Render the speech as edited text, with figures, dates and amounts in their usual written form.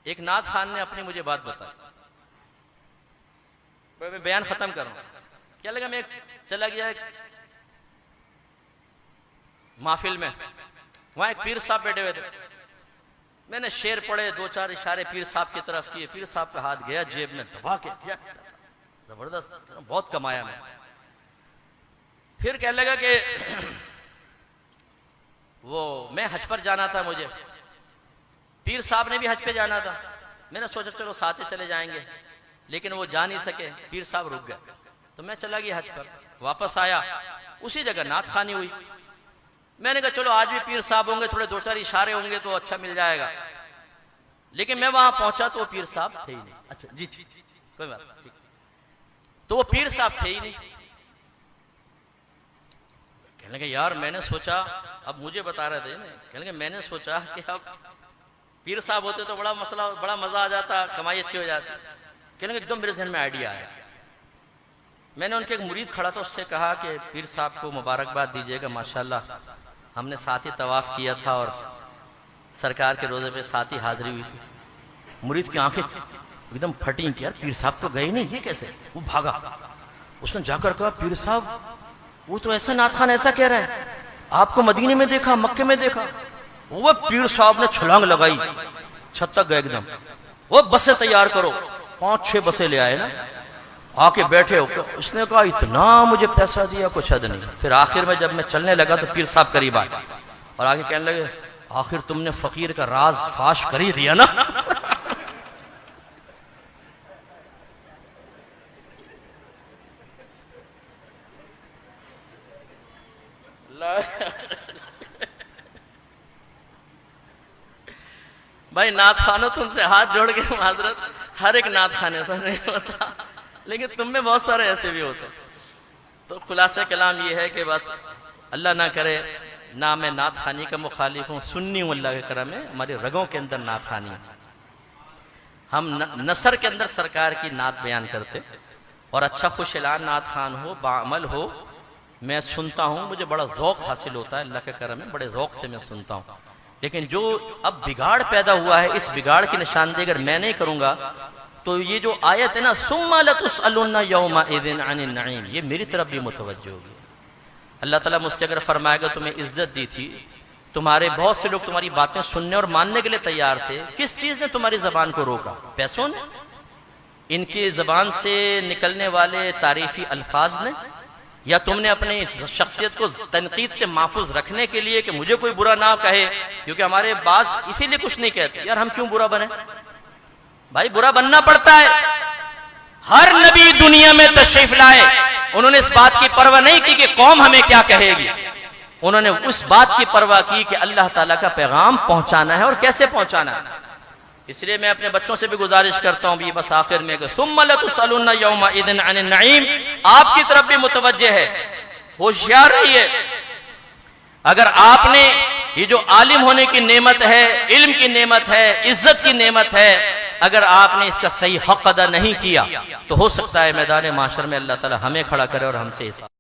एक नाथ खान ने अपनी मुझे बात बताई, मैं बयान खत्म करूं। क्या लगा, मैं चला गया महफिल में, वहां एक पीर साहब बैठे हुए थे। मैंने शेर पढ़े, दो चार इशारे पीर साहब की तरफ किए। पीर साहब का हाथ गया जेब में, दबा के जबरदस्त, बहुत कमाया मैं। फिर कहने लगा कि वो मैं हज पर जाना था मुझे, पीर साहब ने भी हज पे जाना था। मैंने सोचा चलो साथ ही चले जाएंगे, लेकिन वो जा नहीं सके, पीर साहब रुक गए। तो मैं चला गया हज पर, वापस आया, उसी जगह नात खानी हुई। मैंने कहा चलो आज भी पीर साहब होंगे, थोड़े दो चार इशारे होंगे तो अच्छा मिल जाएगा। लेकिन मैं वहां पहुंचा तो वो पीर साहब थे ही नहीं। अच्छा जी कोई बात नहीं, तो वो पीर साहब थे ही नहीं। कहने लगे यार मैंने सोचा, अब मुझे बता रहे थे, कहने लगे मैंने सोचा कि अब पीर साहब होते तो बड़ा मसला, बड़ा मजा आ जाता, कमाई अच्छी हो जाती। कहने लगे एकदम मेरे जहन में आइडिया आया। मैंने उनके एक मुरीद खड़ा था, उससे कहा कि पीर साहब को मुबारकबाद दीजिएगा, माशाल्लाह हमने साथ ही तवाफ किया था और सरकार के रोजे पे साथ ही हाजिरी हुई थी। मुरीद की आंखें एकदम फटी कि यार पीर साहब तो गए नहीं, ये कैसे? वो भागा, उसने जाकर कहा पीर साहब वो तो ऐसा नाथ खान ऐसा कह रहा है, आपको मदीने में देखा, मक्के में देखा। वो पीर साहब ने छलांग लगाई, छत तक गए एकदम। वो बसें तैयार करो, 5-6 बसें ले आए ना, आके बैठे। उसने कहा इतना मुझे पैसा दिया कुछ हद नहीं। फिर आखिर में जब मैं चलने लगा तो पीर साहब करीब आए और आगे कहने लगे आखिर तुमने फकीर का राज फाश कर ही दिया ना। भाई नाथ खानो तुमसे हाथ जोड़ के माजरत, हर एक नाथ खान ऐसा नहीं होता, लेकिन तुम में बहुत सारे ऐसे भी होते। तो खुलासा कलाम ये है कि बस अल्लाह ना करे, ना मैं नात खानी का मुखालिफ हूँ, सुन्नी हूँ, अल्लाह के करम है हमारे रगों के अंदर नात खानी है। हम नसर के अंदर सरकार की नात बयान करते और अच्छा खुशलान नात खान हो, बाअमल हो। मैं सुनता हूँ, मुझे बड़ा ज़ौक़ हासिल होता है, अल्लाह के करम है, बड़े ज़ौक़ से मैं सुनता हूँ। लेकिन जो अब बिगाड़ पैदा हुआ है, इस बिगाड़ की निशानदेही अगर मैं नहीं करूंगा तो ये जो आयत है ना, सुम्मा लतुसअलुन्ना यौमइज़िन अनिन नईम, ये मेरी तरफ भी मुतवज्जो होगी। अल्लाह ताला मुझसे अगर फरमाएगा तुम्हें इज्जत दी थी, तुम्हारे बहुत से लोग तुम्हारी बातें सुनने और मानने के लिए तैयार थे, किस चीज ने तुम्हारी जबान को रोका? पैसों ने, इनकी जबान से निकलने वाले तारीफी अल्फाज ने, या तुमने अपनी शख्सियत को तनकीद से महफूज रखने के लिए कि मुझे कोई बुरा ना कहे? क्योंकि हमारे बाज इसीलिए कुछ नहीं कहते, यार हम क्यों बुरा बने? भाई बुरा बनना पड़ता है। हर नबी दुनिया में तशरीफ लाए, उन्होंने इस बात की परवाह नहीं की कि कौम हमें क्या कहेगी, उन्होंने उस बात की परवाह की कि अल्लाह ताला का पैगाम पहुंचाना है और कैसे पहुंचाना है। इसलिए मैं अपने बच्चों से भी गुजारिश करता हूं भी बस आखिर में, सुम्मा लतुसअलुन्ना यौमइज़िन अनिन नईम, आपकी तरफ भी मुतवज्जे है, होशियार रहिए। अगर आपने ये जो आलिम होने की नेमत है, इल्म की नेमत है, इज्जत की नेमत है, अगर आपने इसका सही हक अदा नहीं किया तो हो सकता है मैदान माशर में अल्लाह ताला हमें खड़ा करे और हमसे